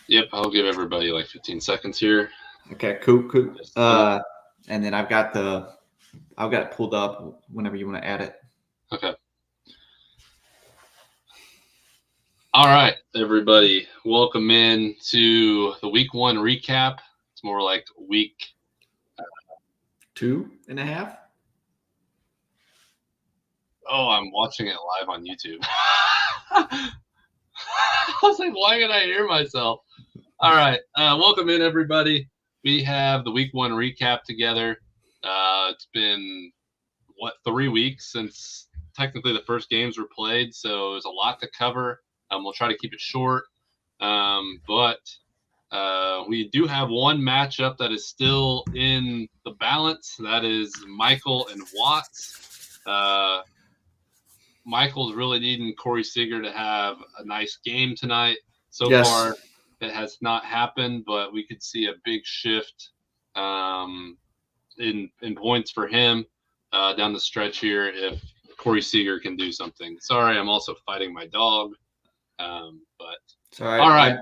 Yep, I'll give everybody like 15 seconds here. Okay, cool. Just And then I've got it pulled up whenever you want to add it. okay. All right, everybody, welcome in to the week 1 recap. It's more like week 2.5. Oh, I'm watching it live on YouTube. I was like, why can I hear myself? All right, welcome in, everybody. We have the week 1 recap together. It's been 3 weeks since technically the first games were played, so there's a lot to cover. We'll try to keep it short, but we do have one matchup that is still in the balance. That is Michael and Watts. Michael's really needing Corey Seager to have a nice game tonight. So far, it has not happened, but we could see a big shift in points for him down the stretch here if Corey Seager can do something. Sorry, I'm also fighting my dog, but it's all right. All right,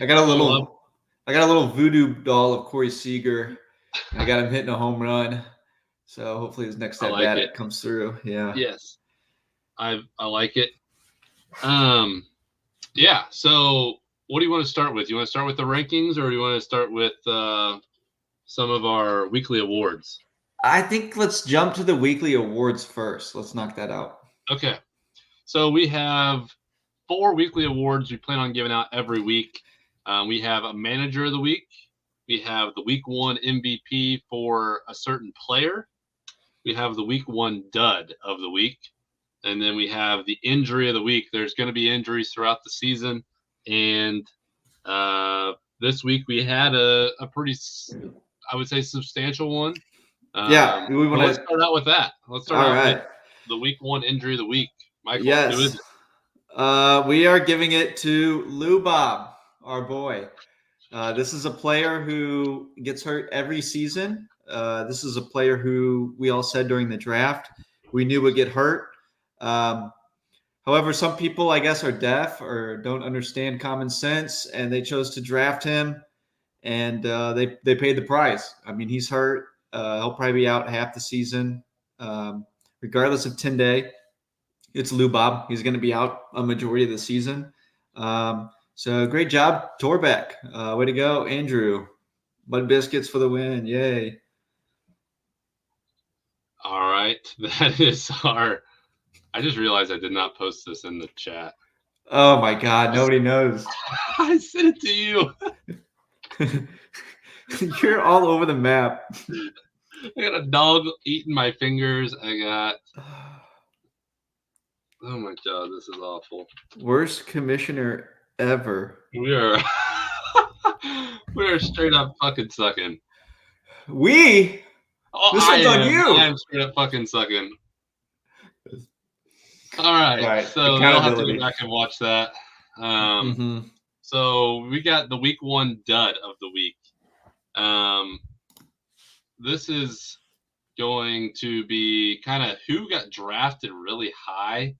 I got a little voodoo doll of Corey Seager. I got him hitting a home run, so hopefully his next at bat comes through. Yeah. Yes, I like it. Yeah. So, what do you want to start with? You want to start with the rankings, or do you want to start with some of our weekly awards? I think let's jump to the weekly awards first. Let's knock that out. Okay. So we have 4 weekly awards we plan on giving out every week. We have a manager of the week. We have the week 1 MVP for a certain player. We have the week 1 dud of the week. And then we have the injury of the week. There's going to be injuries throughout the season. And this week we had a pretty, I would say, substantial one. Let's start out with that. Let's start out with the week 1 injury of the week. Michael, who is it? We are giving it to Lou Bob, our boy. This is a player who gets hurt every season. This is a player who we all said during the draft we knew would get hurt. However, some people, I guess, are deaf or don't understand common sense, and they chose to draft him, and they paid the price. I mean, he's hurt. He'll probably be out half the season, regardless of Tinde. It's Lou Bob. He's going to be out a majority of the season. So great job, Torbeck. Way to go, Andrew. Bud Biscuits for the win. Yay. All right. That is our – I just realized I did not post this in the chat. Oh, my God. Nobody knows. I sent it to you. You're all over the map. I got a dog eating my fingers. I got – oh, my God. This is awful. Worst commissioner ever. We are straight up fucking sucking. We? This one's on you. I am straight up fucking sucking. All right. So you'll have to go back and watch that. So we got the week 1 dud of the week. This is going to be kind of who got drafted really high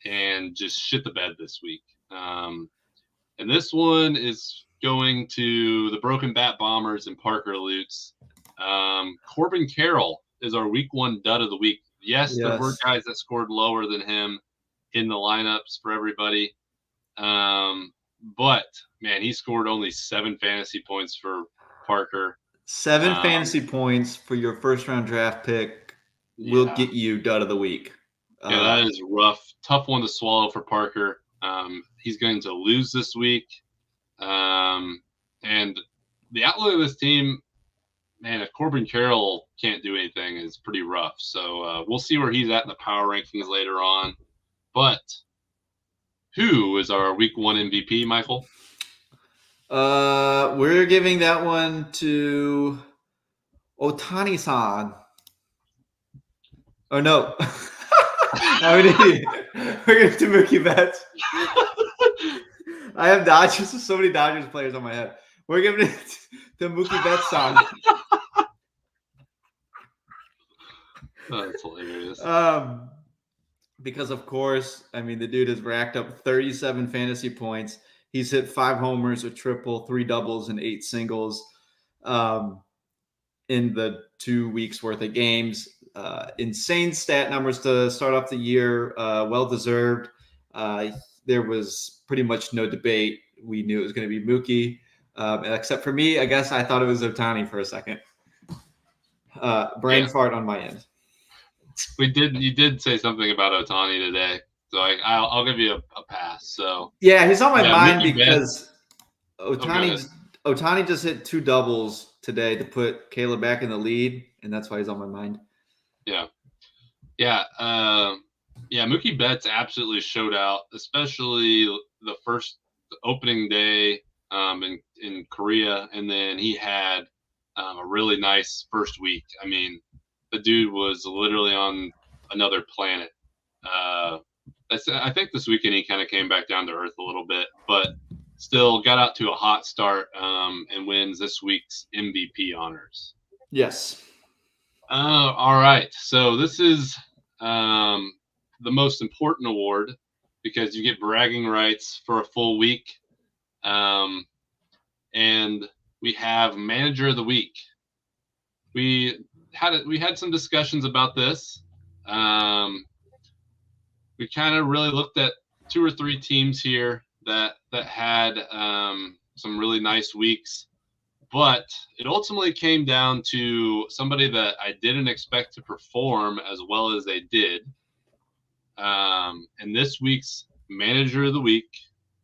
and just shit the bed this week. And this one is going to the Broken Bat Bombers and Parker Lutz. Corbin Carroll is our week 1 dud of the week. Yes, there were guys that scored lower than him in the lineups for everybody. But, man, he scored only 7 fantasy points for Parker. 7 fantasy points for your first-round draft pick will get you dud of the week. Yeah, that is rough. Tough one to swallow for Parker. He's going to lose this week. And the outlook of this team, man, if Corbin Carroll can't do anything, is pretty rough. So we'll see where he's at in the power rankings later on. But who is our week 1 MVP, Michael? We're giving that one to Ohtani-san. Oh, no. I'm an idiot. We're going to Mookie Betts. I have Dodgers. So many Dodgers players on my head. We're giving it to Mookie Betts-san. Oh, that's hilarious. Because, of course, I mean, the dude has racked up 37 fantasy points. He's hit 5 homers, a triple, 3 doubles, and 8 singles in the 2 weeks worth of games. Insane stat numbers to start off the year. Well deserved. There was pretty much no debate. We knew it was going to be Mookie, except for me. I guess I thought it was Ohtani for a second. Brain fart on my end. You did say something about Ohtani today, so I'll give you a pass. So yeah, he's on my mind because Ohtani just hit 2 doubles today to put Caleb back in the lead, and that's why he's on my mind. Yeah. Mookie Betts absolutely showed out, especially the first opening day in Korea, and then he had a really nice first week. I mean, the dude was literally on another planet. I think this weekend he kind of came back down to earth a little bit, but still got out to a hot start and wins this week's MVP honors. Yes. All right. So this is the most important award because you get bragging rights for a full week. And we have Manager of the Week. We had some discussions about this. We kind of really looked at 2 or 3 teams here that had some really nice weeks, but it ultimately came down to somebody that I didn't expect to perform as well as they did. And this week's Manager of the Week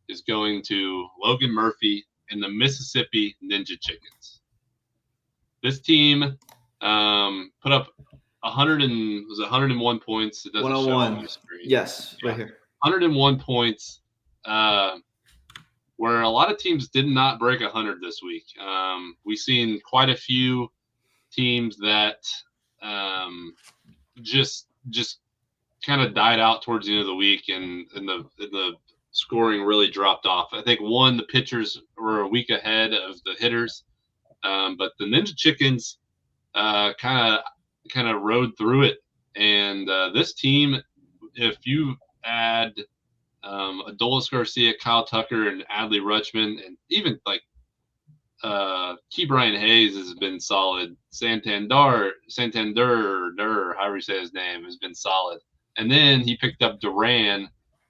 is going to Logan Murphy and the Mississippi Ninja Chickens. This team put up 101 points. It doesn't 101. show on my screen. Yes, right here. 101 points, where a lot of teams did not break 100 this week. We've seen quite a few teams that just kind of died out towards the end of the week, and the scoring really dropped off. I think the pitchers were a week ahead of the hitters, but the Ninja Chickens kind of rode through it. And this team, if you add Adolis Garcia, Kyle Tucker, and Adley Rutschman, and even like Ke'Bryan Hayes has been solid. Santander, however you say his name, has been solid. And then he picked up Duran.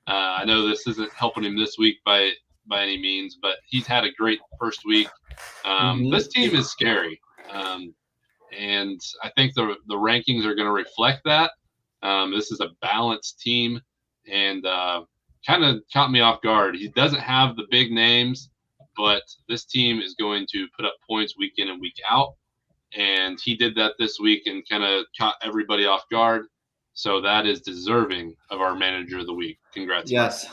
I know this isn't helping him this week by any means, but he's had a great first week. This team is scary. And I think the rankings are going to reflect that. This is a balanced team, and kind of caught me off guard. He doesn't have the big names, but this team is going to put up points week in and week out. And he did that this week and kind of caught everybody off guard. So that is deserving of our Manager of the Week. Congrats. Yes.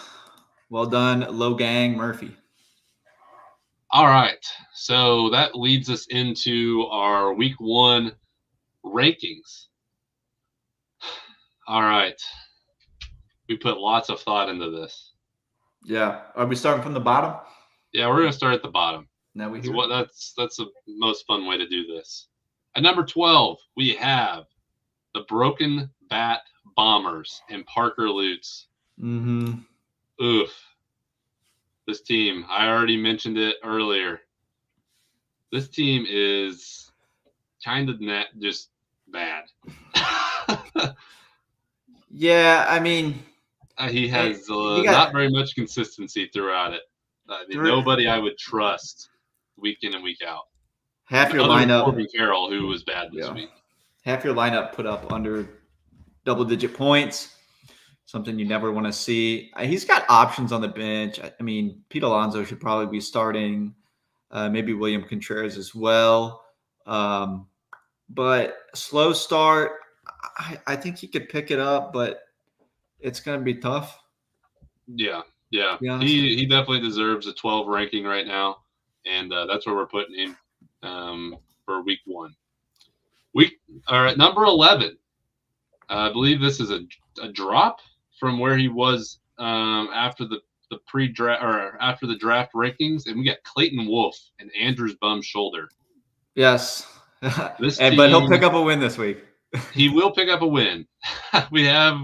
Well done, Logang Murphy. All right. So that leads us into our week 1 rankings. All right. We put lots of thought into this. Yeah. Are we starting from the bottom? Yeah, we're going to start at the bottom. Now we that's the most fun way to do this. At number 12, we have the Broken Bat Bombers and Parker Lutz. Oof. This team, I already mentioned it earlier. This team is kind of just bad. Yeah, I mean, he has not very much consistency throughout it. Nobody I would trust week in and week out. Half your lineup. Corbin Carroll, who was bad this week. Half your lineup put up under double-digit points. Something you never want to see. He's got options on the bench. I mean, Pete Alonso should probably be starting. Maybe William Contreras as well. But slow start. I think he could pick it up, but it's going to be tough. Yeah. He definitely deserves a 12 ranking right now, and that's where we're putting him for week 1. All right, number 11. I believe this is a drop from where he was after the pre-draft or after the draft rankings, and we got Clayton Wolf and Andrew's bum shoulder. Yes, but he'll pick up a win this week. He will pick up a win. We have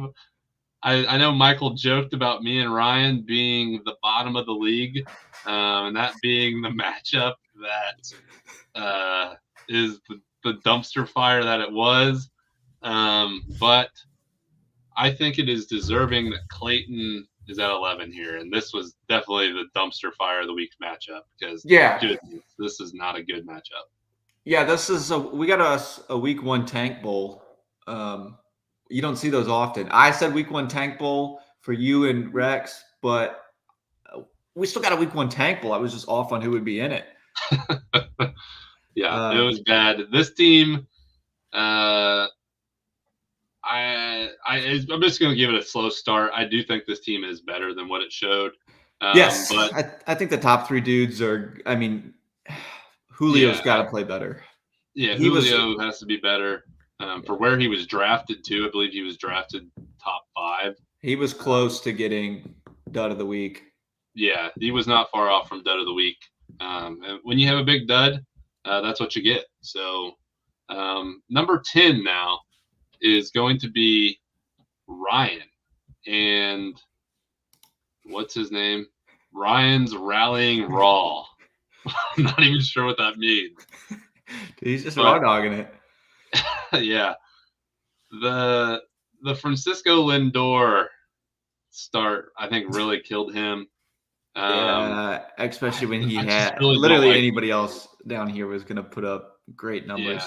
I know Michael joked about me and Ryan being the bottom of the league, and that being the matchup that is the dumpster fire that it was. But I think it is deserving that Clayton is at 11 here, and this was definitely the dumpster fire of the week matchup because goodness, this is not a good matchup. Yeah, we got a week one tank bowl. You don't see those often. I said week one tank bowl for you and Rex, but we still got a week one tank bowl. I was just off on who would be in it. Yeah, it was bad. This team, I'm just going to give it a slow start. I do think this team is better than what it showed. Yes, but I think the top three dudes are. I mean, Julio's got to play better. Yeah, Julio has to be better. For where he was drafted to, I believe he was drafted top 5. He was close to getting dud of the week. Yeah, he was not far off from dud of the week. And when you have a big dud, that's what you get. So number 10 now is going to be Ryan. And what's his name? Ryan's Rallying Raw. I'm not even sure what that means. Dude, he's just raw dogging it. Yeah. The Francisco Lindor start, I think, really killed him. Yeah, especially when he had literally anybody else down here was going to put up great numbers.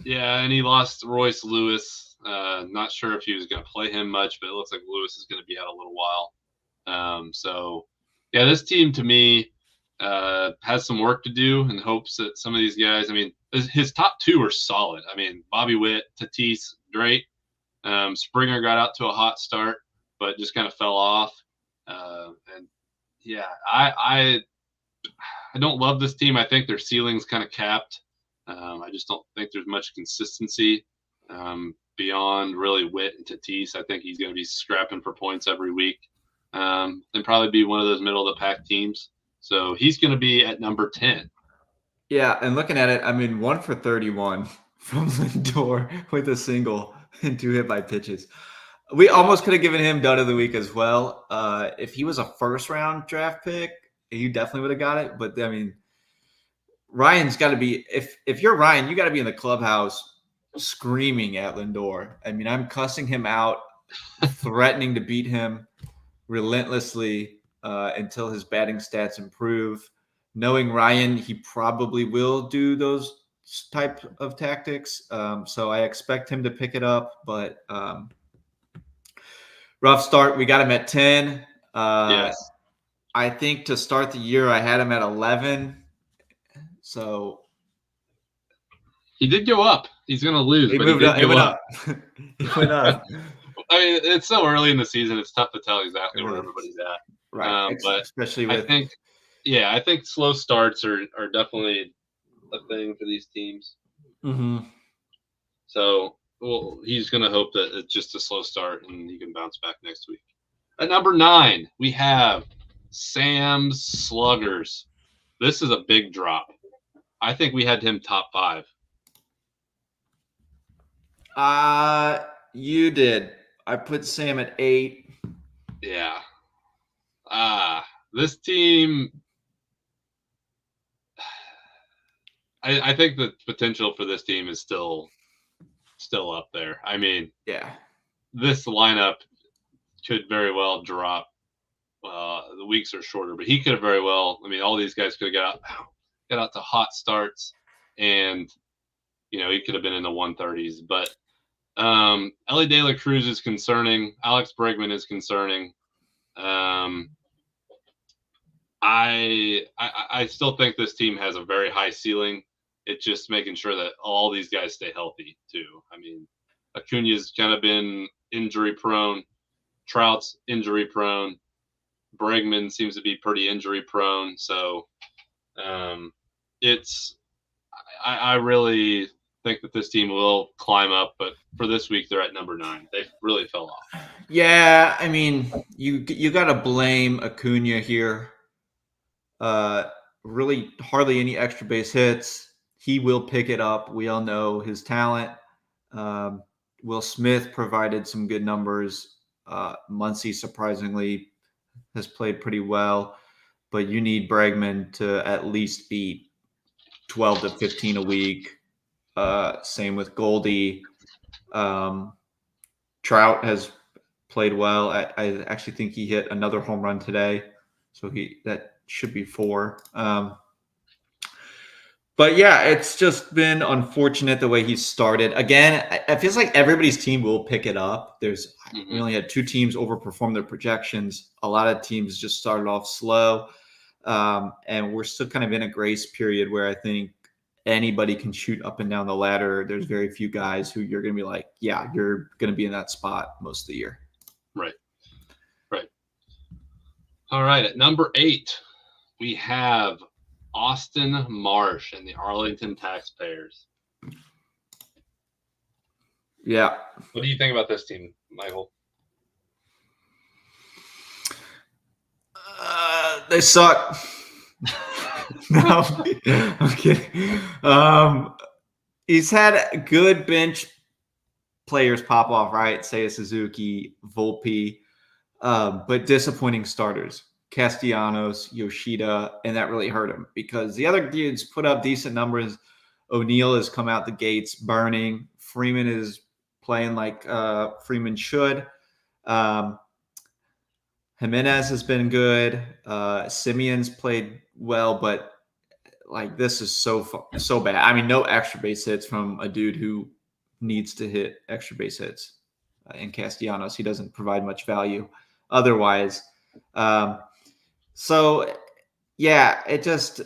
Yeah, and he lost Royce Lewis. Not sure if he was going to play him much, but it looks like Lewis is going to be out a little while. So, yeah, this team to me has some work to do in hopes that some of these guys, I mean, his top 2 are solid. I mean, Bobby Witt, Tatis, great. Springer got out to a hot start, but just kind of fell off. And yeah, I don't love this team. I think their ceiling's kind of capped. I just don't think there's much consistency beyond really Witt and Tatis. I think he's going to be scrapping for points every week and probably be one of those middle of the pack teams. So he's going to be at number 10. Yeah, and looking at it, I mean, 1 for 31 from Lindor with a single and 2 hit by pitches. We almost could have given him dud of the week as well. If he was a first-round draft pick, he definitely would have got it. But, I mean, Ryan's got to be – if you're Ryan, you got to be in the clubhouse screaming at Lindor. I mean, I'm cussing him out, threatening to beat him relentlessly until his batting stats improve. Knowing Ryan, he probably will do those type of tactics. So I expect him to pick it up, but rough start. We got him at 10. Yes. I think to start the year, I had him at 11. So he did go up. He's going to lose. He moved up. He went up. He went up. I mean, it's so early in the season. It's tough to tell exactly where everybody's at. Right. But especially with I think slow starts are definitely a thing for these teams. Mm-hmm. So, well, he's going to hope that it's just a slow start and he can bounce back next week. At number 9, we have Sam's Sluggers. This is a big drop. I think we had him top 5. You did. I put Sam at 8. Yeah. This team, I think the potential for this team is still up there. I mean, yeah, this lineup could very well drop. The weeks are shorter, but he could have very well. I mean, all these guys could have got out to hot starts, and he could have been in the 130s. But Elly De La Cruz is concerning. Alex Bregman is concerning. I still think this team has a very high ceiling. It's just making sure that all these guys stay healthy too. I mean, Acuna's kind of been injury prone. Trout's injury prone. Bregman seems to be pretty injury prone. So I really think that this team will climb up, but for this week they're at number 9. They really fell off. Yeah, I mean, you got to blame Acuna here. Really hardly any extra base hits. He will pick it up. We all know his talent. Will Smith provided some good numbers. Muncie surprisingly has played pretty well, but you need Bregman to at least beat 12 to 15 a week. Same with Goldie. Trout has played well. I actually think he hit another home run today, so that should be 4. But yeah, it's just been unfortunate the way he started. Again, it feels like everybody's team will pick it up. We only had 2 teams overperform their projections. A lot of teams just started off slow, and we're still kind of in a grace period where I think anybody can shoot up and down the ladder. There's very few guys who you're going to be like, yeah, you're going to be in that spot most of the year. Right. All right. At number 8, we have Austin Marsh and the Arlington Taxpayers. Yeah. What do you think about this team, Michael? They suck. No, I'm kidding. He's had good bench players pop off, right? Seiya Suzuki, Volpe, but disappointing starters. Castellanos, Yoshida, and that really hurt him because the other dudes put up decent numbers. O'Neal has come out the gates burning. Freeman is playing like Freeman should. Jimenez has been good. Simeon's played well, but like this is so bad. I mean, no extra base hits from a dude who needs to hit extra base hits. In Castellanos, he doesn't provide much value otherwise. So yeah, it just.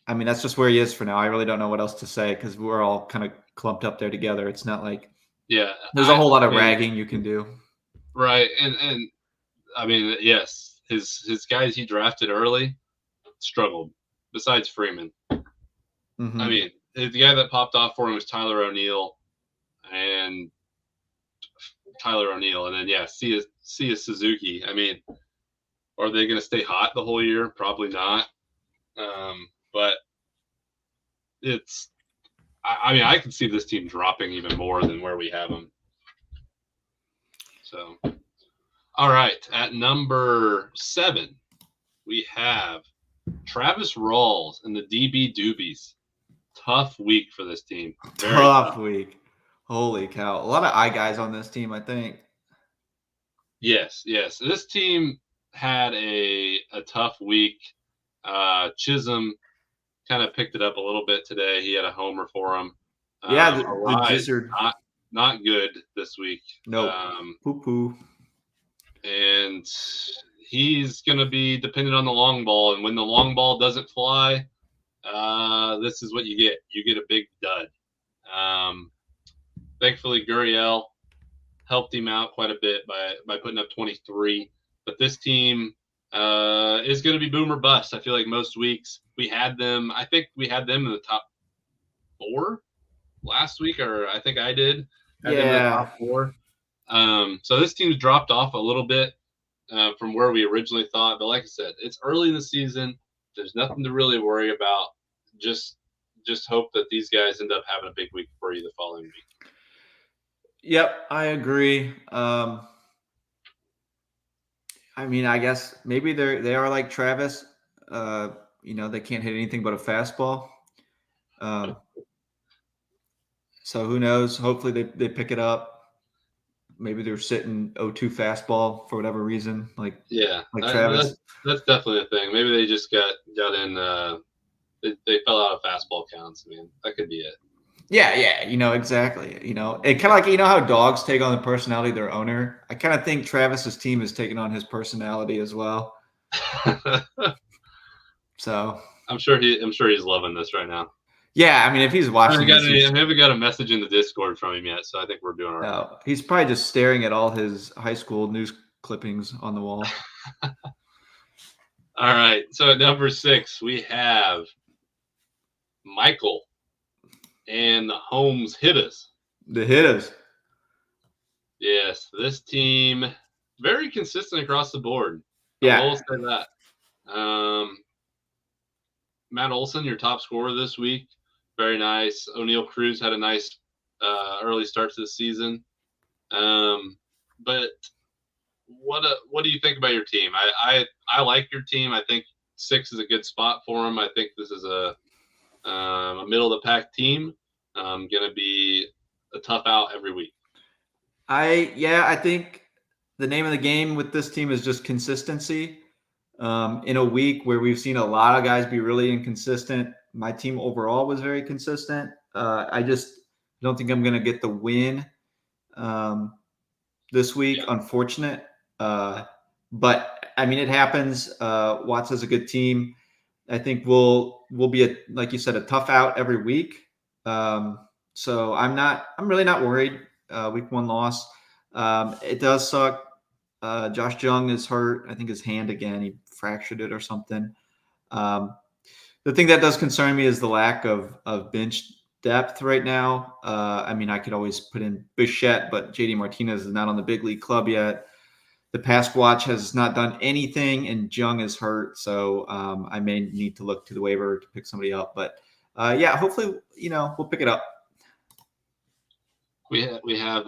I mean, that's just where he is for now. I really don't know what else to say because we're all kind of clumped up there together. It's not like there's a whole lot of ragging you can do. Right, and I mean, yes, his guys he drafted early struggled. Besides Freeman, Mm-hmm. I mean, the guy that popped off for him was Tyler O'Neill, and then Seiya Suzuki. I mean, are they going to stay hot the whole year? Probably not. But it's. I mean, I can see this team dropping even more than where we have them. So, all right, at number 7, we have Travis Rawls and the DB Doobies. Tough week for this team. Very tough week. Holy cow. A lot of eye guys on this team, I think. Yes. This team had a tough week. Chisholm kind of picked it up a little bit today. He had a homer for him. Yeah, the Gizzard. Not good this week. No. Poo-poo. And he's going to be dependent on the long ball. And when the long ball doesn't fly, this is what you get. You get a big dud. Thankfully, Gurriel helped him out quite a bit by putting up 23. But this team is going to be boom or bust. I feel like most weeks we had them. I think we had them in the top 4 last week, or I think I did. Them in the top 4. So this team's dropped off a little bit from where we originally thought. But like I said, it's early in the season. There's nothing to really worry about. Just hope that these guys end up having a big week for you the following week. Yep, I agree. I mean, I guess maybe they are like Travis. They can't hit anything but a fastball. So who knows? Hopefully they pick it up. Maybe they're sitting 0-2 fastball for whatever reason. Like Travis. That's definitely a thing. Maybe they just got in. They fell out of fastball counts. I mean, that could be it. Yeah, exactly. It kind of like how dogs take on the personality of their owner. I kind of think Travis's team is taking on his personality as well. So I'm sure he's loving this right now. Yeah, I mean, if he's watching, I haven't got a message in the Discord from him yet, so I think we're doing all right. No, he's probably just staring at all his high school news clippings on the wall. All right, so at number 6 we have Michael and the Holmes Hitters. The Hitters. Yes, this team very consistent across the board. Yeah, I will say that. Matt Olson, your top scorer this week. Very nice. O'Neal Cruz had a nice early start to the season. But what do you think about your team? I like your team. I think 6 is a good spot for them. I think this is a middle of the pack team. Going to be a tough out every week. I think the name of the game with this team is just consistency. In a week where we've seen a lot of guys be really inconsistent, my team overall was very consistent. I just don't think I'm going to get the win this week. Yeah. Unfortunate. But I mean, it happens. Watts is a good team. I think we'll be like you said, a tough out every week. So I'm really not worried. Week 1 loss. It does suck. Josh Jung is hurt. I think his hand again. He fractured it or something. The thing that does concern me is the lack of bench depth right now. I mean, I could always put in Bichette, but JD Martinez is not on the big league club yet. The pass watch has not done anything, and Jung is hurt, so I may need to look to the waiver to pick somebody up. But yeah, hopefully, we'll pick it up. We have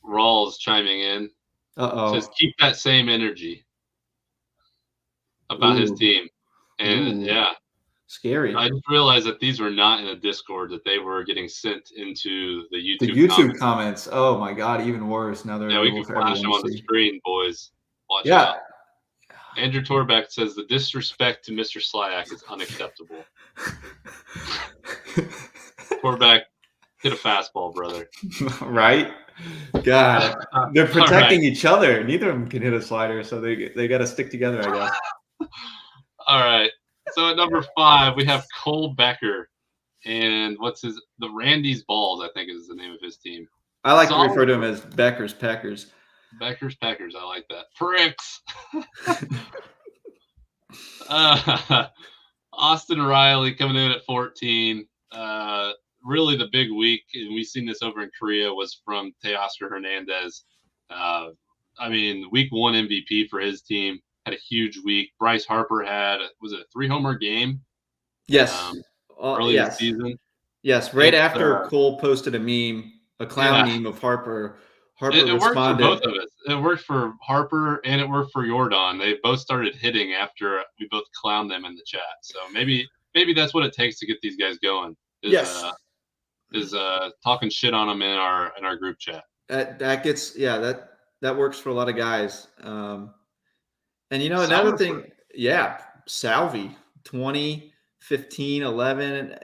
Rawls chiming in. Says keep that same energy about his team, and yeah, scary. I just realized that these were not in a Discord; that they were getting sent into the YouTube comments. Oh my God, even worse. Now they're we can flash them on the screen, boys. Watch out. Andrew Torbeck says the disrespect to Mr. Slyak is unacceptable. Torbeck, hit a fastball, brother. Right? God, they're protecting each other. Neither of them can hit a slider, so they got to stick together, I guess. All right. So at number 5, we have Cole Becker, and the Randy's Balls, I think is the name of his team. I like to refer to him as Becker's Packers. Becker's Packers, I like that. Pricks. Austin Riley coming in at 14. Really the big week, and we've seen this over in Korea, was from Teoscar Hernandez. I mean, week 1 MVP for his team, had a huge week. Bryce Harper had, was it a 3-homer game? Yes. Early in the season. Yes, right after Cole posted a clown meme of Harper. Harper it responded. Worked for both of us. It worked for Harper and it worked for Jordan. They both started hitting after we both clowned them in the chat. So maybe that's what it takes to get these guys going. Is talking shit on them in our group chat. That works for a lot of guys. And another thing, Salvi 20, 15, 11.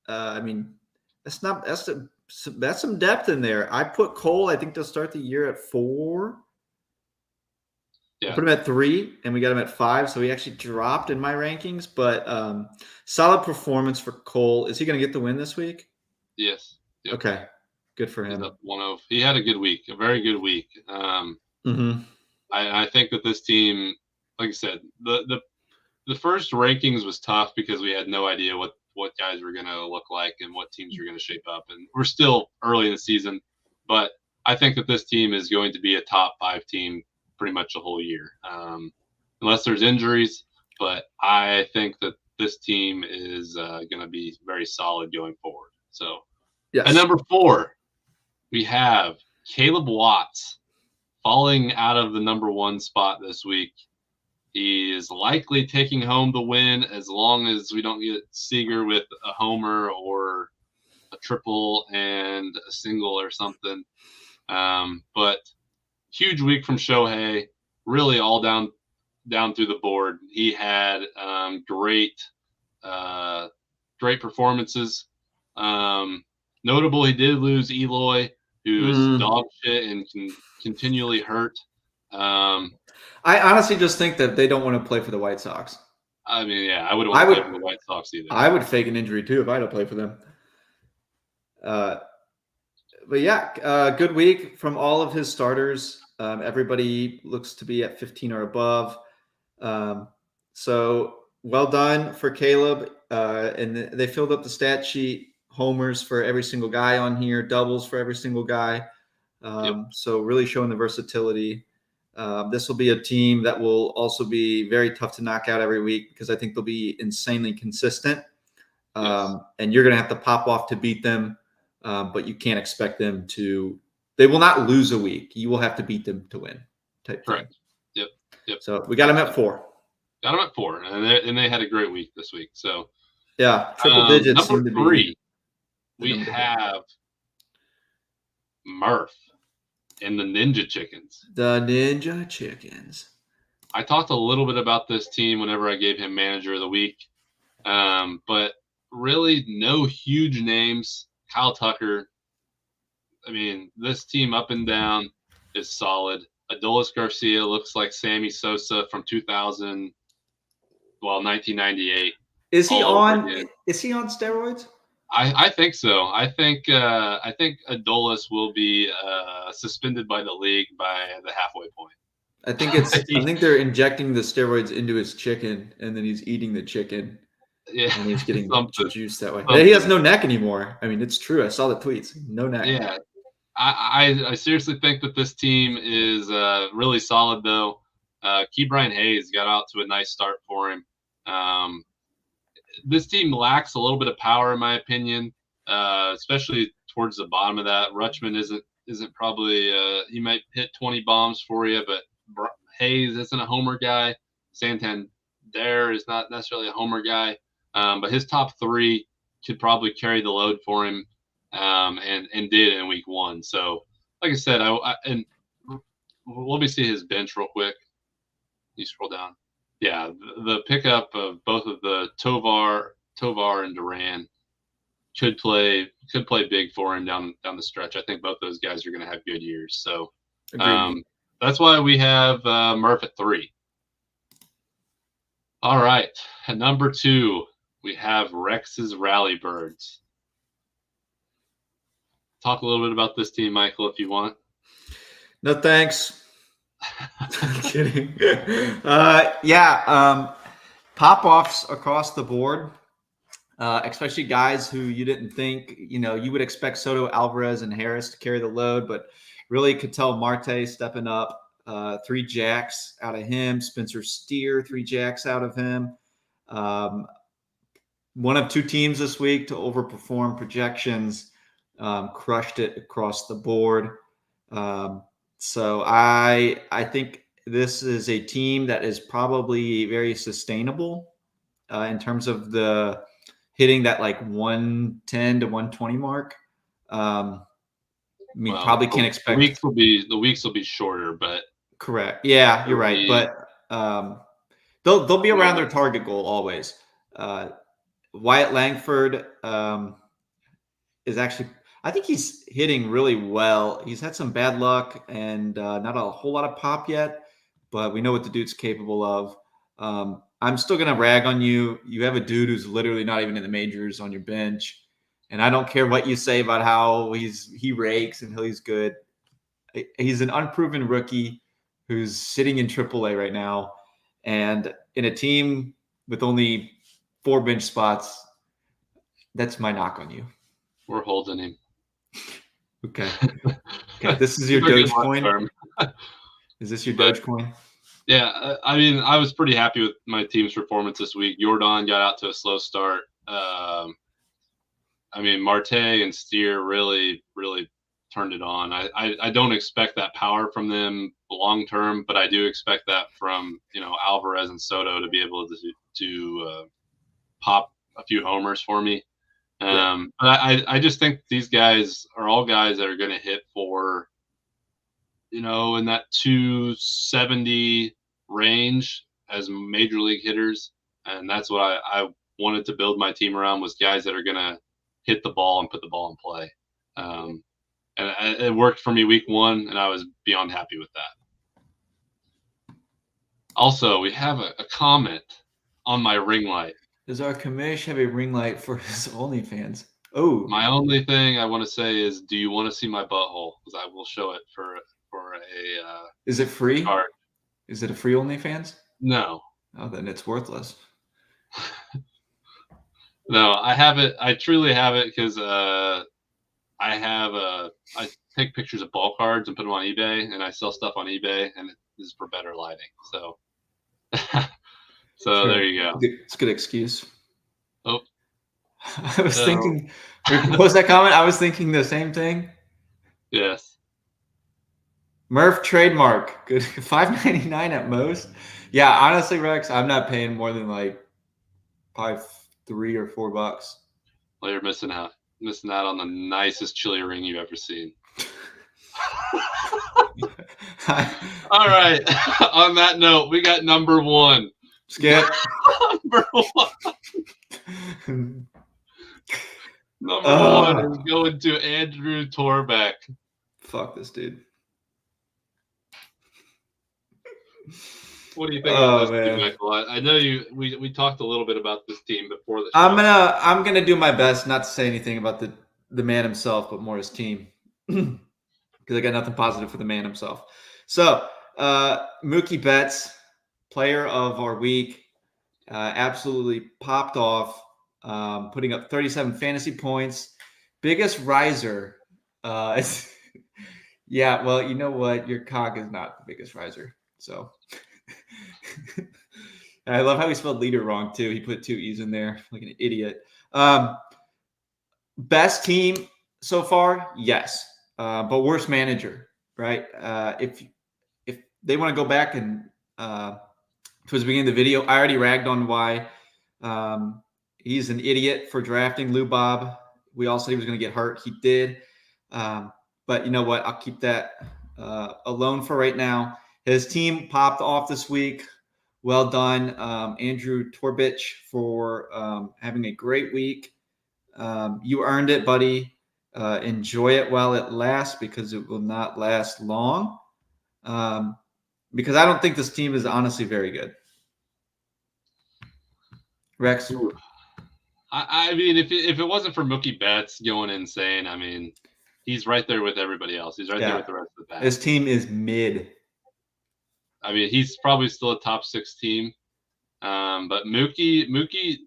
I mean, that's some depth in there. I put Cole, I think they'll start the year at 4. Yeah. I put him at 3, and we got him at 5, so he actually dropped in my rankings. But solid performance for Cole. Is he going to get the win this week? Yes. Yep. Okay. Good for him. He had a good week, a very good week. I think that this team, like I said, the first rankings was tough because we had no idea what guys were going to look like and what teams were going to shape up. And we're still early in the season, but I think that this team is going to be a top 5 team pretty much the whole year, unless there's injuries. But I think that this team is going to be very solid going forward. So at number 4, we have Caleb Watts falling out of the number 1 spot this week. He is likely taking home the win as long as we don't get Seager with a homer or a triple and a single or something. But huge week from Shohei, really all down through the board. He had great performances. Notable, he did lose Eloy, who is dog shit and can continually hurt. I honestly just think that they don't want to play for the White Sox. I mean, yeah, I wouldn't want to play for the White Sox either. I would fake an injury too if I had to play for them. But yeah, good week from all of his starters. Everybody looks to be at 15 or above. So well done for Caleb. And they filled up the stat sheet. Homers for every single guy on here, doubles for every single guy. So really showing the versatility. This will be a team that will also be very tough to knock out every week because I think they'll be insanely consistent. And you're going to have to pop off to beat them, but you can't expect them to They will not lose a week. You will have to beat them to win. Type thing. Correct. Yep. So we got them at 4. Got them at 4, and they had a great week this week. So yeah, triple digits. Number 3, we have Murph and the Ninja Chickens. The Ninja Chickens. I talked a little bit about this team whenever I gave him manager of the week, but really no huge names. Kyle Tucker. I mean, this team up and down is solid. Adolis Garcia looks like Sammy Sosa from 1998. Is he on? Is he on steroids? I think so. I think Adolis will be suspended by the league by the halfway point. I think they're injecting the steroids into his chicken, and then he's eating the chicken. Yeah, and he's getting juice that way. Something. He has no neck anymore. I mean, it's true. I saw the tweets. No neck. Yeah, I seriously think that this team is really solid, though. Ke'Bryan Hayes got out to a nice start for him. This team lacks a little bit of power, in my opinion, especially towards the bottom of that. Rutschman isn't probably he might hit 20 bombs for you, but Hayes isn't a homer guy. Santander is not necessarily a homer guy, but his top 3 could probably carry the load for him, and did in week 1. So, like I said, and let me see his bench real quick. You scroll down. Yeah, the pickup of both of the Tovar and Duran could play big for him down the stretch. I think both those guys are going to have good years. So that's why we have Murph at 3. All right, at number 2, we have Rex's Rally Birds. Talk a little bit about this team, Michael, if you want. No, thanks. I'm kidding. Pop-offs across the board, especially guys who you didn't think, you would expect Soto, Alvarez, and Harris to carry the load, but really could tell Marte stepping up. 3 jacks out of him. Spencer Steer, 3 jacks out of him. One of 2 teams this week to overperform projections. Crushed it across the board. So I think this is a team that is probably very sustainable in terms of the hitting that like 110 to 120 mark. Probably can't expect the weeks will be shorter, but correct. Yeah, you're right. But they'll be around their target goal always. Wyatt Langford is actually. I think he's hitting really well. He's had some bad luck and not a whole lot of pop yet, but we know what the dude's capable of. I'm still going to rag on you. You have a dude who's literally not even in the majors on your bench, and I don't care what you say about how he rakes and he's good. He's an unproven rookie who's sitting in AAA right now, and in a team with only 4 bench spots. That's my knock on you. We're holding him. Okay. This is your Dogecoin. Is this your Dogecoin? Yeah, I mean, I was pretty happy with my team's performance this week. Jordan got out to a slow start. I mean, Marte and Steer really turned it on. I don't expect that power from them long term, but I do expect that from Alvarez and Soto to be able to pop a few homers for me. But I just think these guys are all guys that are going to hit for, in that 270 range as major league hitters. And that's what I wanted to build my team around, was guys that are going to hit the ball and put the ball in play. And it worked for me week 1, and I was beyond happy with that. Also, we have a comment on my ring light. Does our commish have a ring light for his OnlyFans? Oh, my only thing I want to say is, do you want to see my butthole? Because I will show it for a. Is it free? Card. Is it a free OnlyFans? No. Oh, then it's worthless. No, I have it. I truly have it because I take pictures of ball cards and put them on eBay, and I sell stuff on eBay, and it is for better lighting. So. Sure. There you go. It's a good excuse. Oh. I was thinking, what was that comment? I was thinking the same thing. Yes. Murph trademark. Good. $5.99 at most. Yeah, honestly, Rex, I'm not paying more than like probably $3 or $4. Well, you're missing out. Missing out on the nicest chili ring you've ever seen. All right. On that note, we got number one. Skip. Number one. Number one is going to Andrew Torbeck. Fuck this dude. What do you think about this team, Michael? I know we talked a little bit about this team before the show. I'm gonna do my best not to say anything about the man himself, but more his team. Because I got nothing positive for the man himself. So Mookie Betts, player of our week, absolutely popped off, putting up 37 fantasy points. Biggest riser. Yeah, well, you know what? Your cock is not the biggest riser. So I love how he spelled leader wrong too. He put 2 E's in there like an idiot. Best team so far, yes, but worst manager, right? If they want to go back and towards the beginning of the video, I already ragged on why he's an idiot for drafting Lou Bob. We all said he was going to get hurt. He did. But you know what? I'll keep that alone for right now. His team popped off this week. Well done, Andrew Torbich, for having a great week. You earned it, buddy. Enjoy it while it lasts, because it will not last long. Because I don't think this team is honestly very good. Rex? I mean, if it wasn't for Mookie Betts going insane, I mean, he's right there with everybody else. He's right there with the rest of the pack. His team is mid. I mean, he's probably still a top 6 team. But Mookie,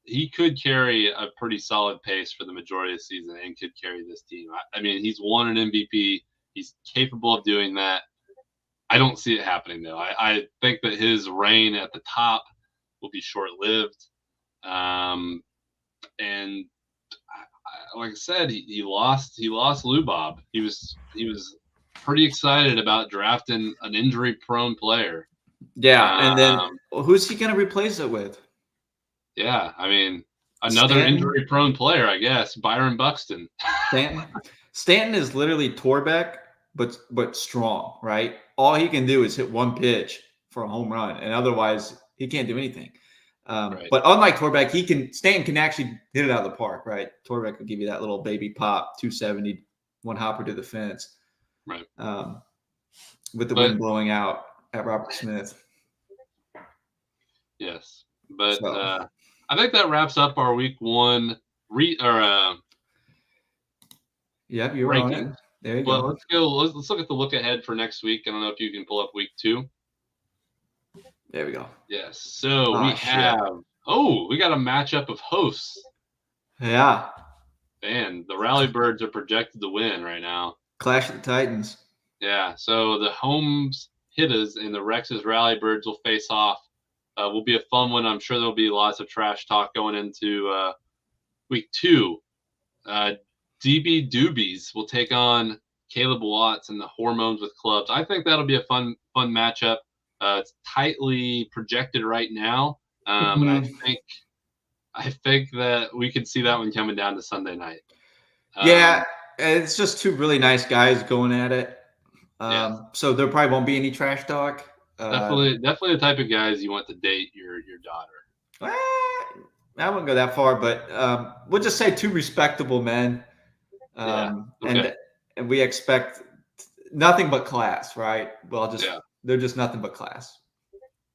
he could carry a pretty solid pace for the majority of the season and could carry this team. I mean, he's won an MVP. He's capable of doing that. I don't see it happening, though. I think that his reign at the top will be short-lived. And like I said, he lost Lou Bob. He was pretty excited about drafting an injury-prone player. Yeah, and then who's he going to replace it with? Yeah, I mean, another injury-prone player, I guess, Byron Buxton. Stanton is literally Torbeck, but strong, right? All he can do is hit one pitch for a home run, and otherwise he can't do anything. Right. But unlike Torbeck, Stanton can actually hit it out of the park, right? Torbeck will give you that little baby pop, 270, one hopper to the fence, right? With the wind blowing out at Robert Smith. Yes, but I think that wraps up our week 1 Yep, you're ranking. On it. There you go. Let's go. Let's look at the look ahead for next week. I don't know if you can pull up week 2. There we go. Yes. So we got a matchup of hosts. Yeah. And the Rally Birds are projected to win right now. Clash of the Titans. Yeah. So the Homes Hitters and the Rex's Rally Birds will face off. Will be a fun one. I'm sure there'll be lots of trash talk going into week 2. DB Doobies will take on Caleb Watts and the Hormones with Clubs. I think that'll be a fun matchup. It's tightly projected right now, and I think that we could see that one coming down to Sunday night. Yeah, it's just 2 really nice guys going at it. So there probably won't be any trash talk. Definitely the type of guys you want to date your daughter. I wouldn't go that far, but we'll just say 2 respectable men. And we expect nothing but class, right? Well, they're just nothing but class.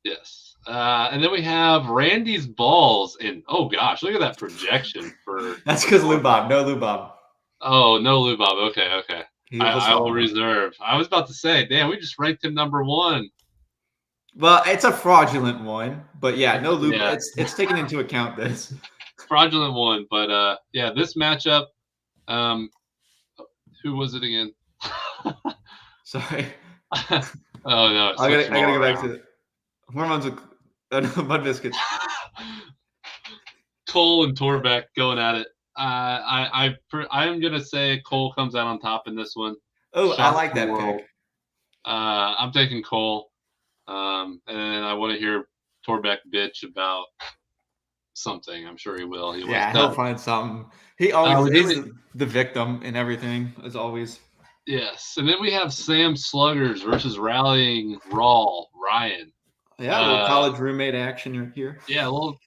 Yes. And then we have Randy's Balls. And, oh, gosh, look at that projection. That's because Lou Bob. No Lou Bob. Oh, no Lou Bob. Okay. I will reserve. I was about to say, damn, we just ranked him number 1. Well, it's a fraudulent one. But, yeah, no Lou Bob. It's taken into account this. Fraudulent one. But, yeah, this matchup, who was it again? Sorry. Oh no! I gotta go back to Hormones with Mud Biscuits. Cole and Torbeck going at it. I'm gonna say Cole comes out on top in this one. Oh, I like that pick. I'm taking Cole. And I want to hear Torbeck bitch about something. I'm sure he will. He always Yeah, he'll does. find something. He always Then is the victim in everything, as always. yes, and then we have Sam Sluggers versus Rallying Ryan. Yeah, a little college roommate action here. Yeah, a little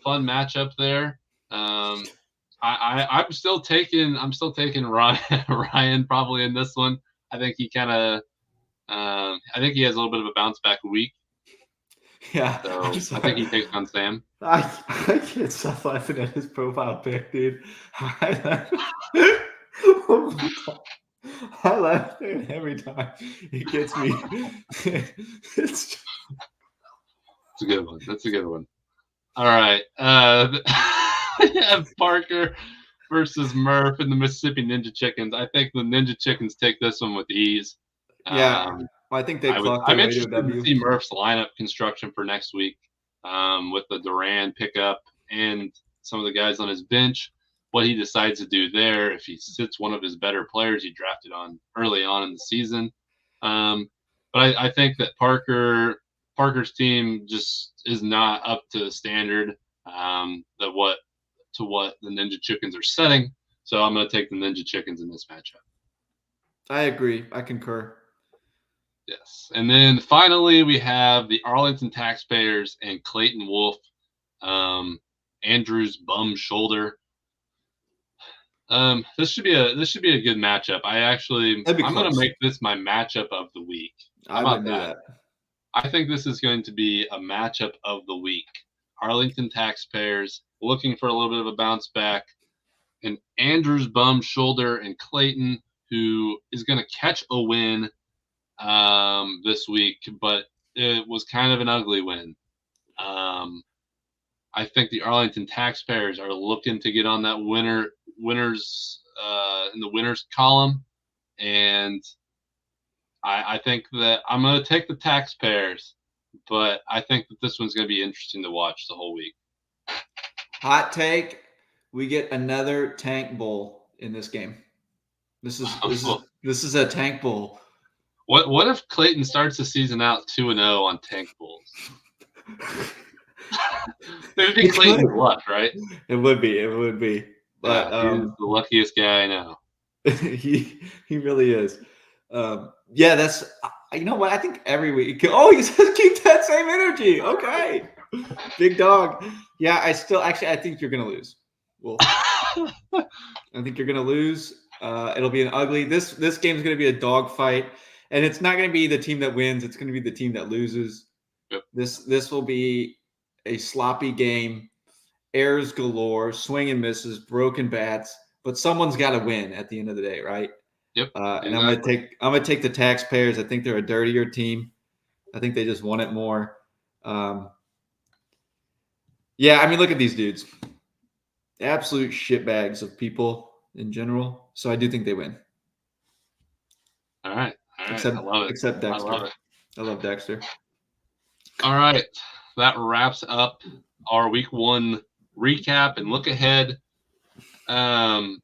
fun matchup there. I'm still taking Ryan probably in this one. I think he kind of I think he has a little bit of a bounce back week. Yeah, So I think he takes on Sam. I can't stop laughing at his profile pic, dude. I laugh at it every time. It gets me. It's a good one. That's a good one. All right. We have Parker versus Murph and the Mississippi Ninja Chickens. I think the Ninja Chickens take this one with ease. Yeah, I think they clocked their way to a W. I'm interested to see Murph's lineup construction for next week with the Duran pickup and some of the guys on his bench, what he decides to do there, if he sits one of his better players he drafted on early on in the season. But I think that Parker's team just is not up to the standard what the Ninja Chickens are setting. So I'm going to take the Ninja Chickens in this matchup. I agree. I concur. Yes. And then finally, we have the Arlington Taxpayers and Clayton Wolf, Andrew's bum shoulder. This should be a good matchup. I'm going to make this my matchup of the week. How about that? I think this is going to be a matchup of the week. Arlington Taxpayers looking for a little bit of a bounce back, and Andrew's bum shoulder and Clayton, who is going to catch a win this week, but it was kind of an ugly win. I think the Arlington Taxpayers are looking to get on that winners in the winners column, and I think that I'm going to take the Taxpayers, but I think that this one's going to be interesting to watch the whole week. Hot take: we get another tank bowl in this game. This is a tank bowl. What if Clayton starts the season out 2-0 on tank bowls? It would be Clayton's luck, right? It would be. But he's the luckiest guy I know. he really is. Yeah, that's you know what I think every week. Oh, he says keep that same energy. Okay, big dog. Yeah, I think you're gonna lose. Well, I think you're gonna lose. It'll be an ugly. This game's gonna be a dog fight, and it's not gonna be the team that wins. It's gonna be the team that loses. Yep. This will be a sloppy game, errors galore, swing and misses, broken bats. But someone's got to win at the end of the day, right? Yep. And exactly. I'm gonna take the Taxpayers. I think they're a dirtier team. I think they just want it more. Yeah, I mean, look at these dudes. Absolute shitbags of people in general. So I do think they win. All right. Except, I love it. Except Dexter. I love it. I love Dexter. All right. That wraps up our week 1 recap and look ahead. I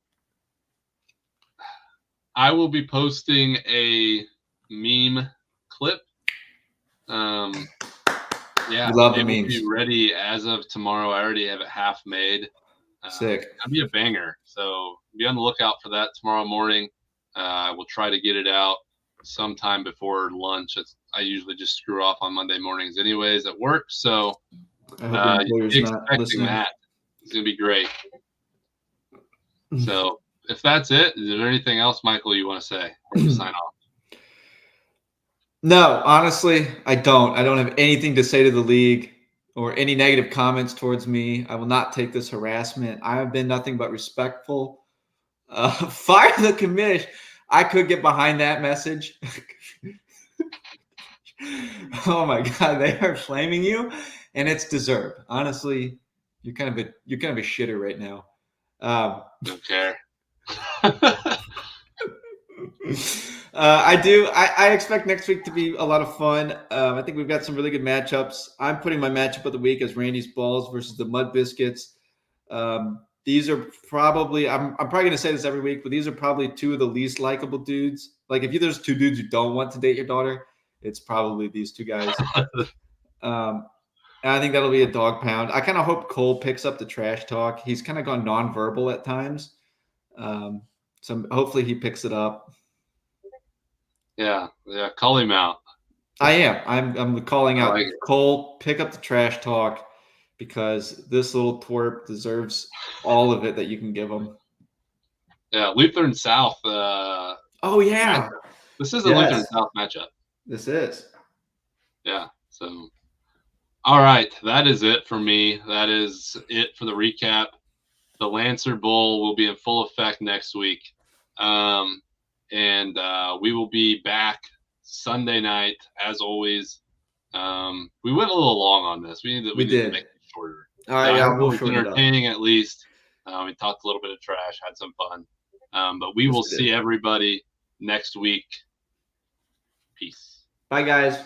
will be posting a meme clip. Yeah, love the it memes. will be ready as of tomorrow. I already have it half made. Sick. It'll be a banger. So be on the lookout for that tomorrow morning. I will try to get it out sometime before lunch. I usually just screw off on Monday mornings anyways at work. So expecting that. It's going to be great. So if that's it, is there anything else, Michael, you want to say before we sign off? No, honestly, I don't. I don't have anything to say to the league or any negative comments towards me. I will not take this harassment. I have been nothing but respectful. Fire the commish. I could get behind that message. Oh my God, they are flaming you, and it's deserved. Honestly, you're kind of a shitter right now. Don't care. I expect next week to be a lot of fun. I think we've got some really good matchups. I'm putting my matchup of the week as Randy's Balls versus the Mud Biscuits. these are probably I'm probably gonna say this every week, but these are probably two of the least likable dudes. Like if there's two dudes you don't want to date your daughter, it's probably these two guys. And I think that'll be a dog pound. I kind of hope Cole picks up the trash talk. He's kind of gone nonverbal at times. So hopefully he picks it up. Yeah, call him out. I am. I'm calling out like Cole. Pick up the trash talk because this little twerp deserves all of it that you can give him. Yeah, Lutheran South. Oh yeah, this is a Lutheran South matchup. This is. Yeah. So, all right, that is it for me. That is it for the recap. The Lancer Bowl will be in full effect next week. And we will be back Sunday night, as always. We went a little long on this. We need to make it shorter. All right, yeah, we'll shorten it up. Entertaining at least. We talked a little bit of trash, had some fun. But we will see everybody next week. Peace. Bye, guys.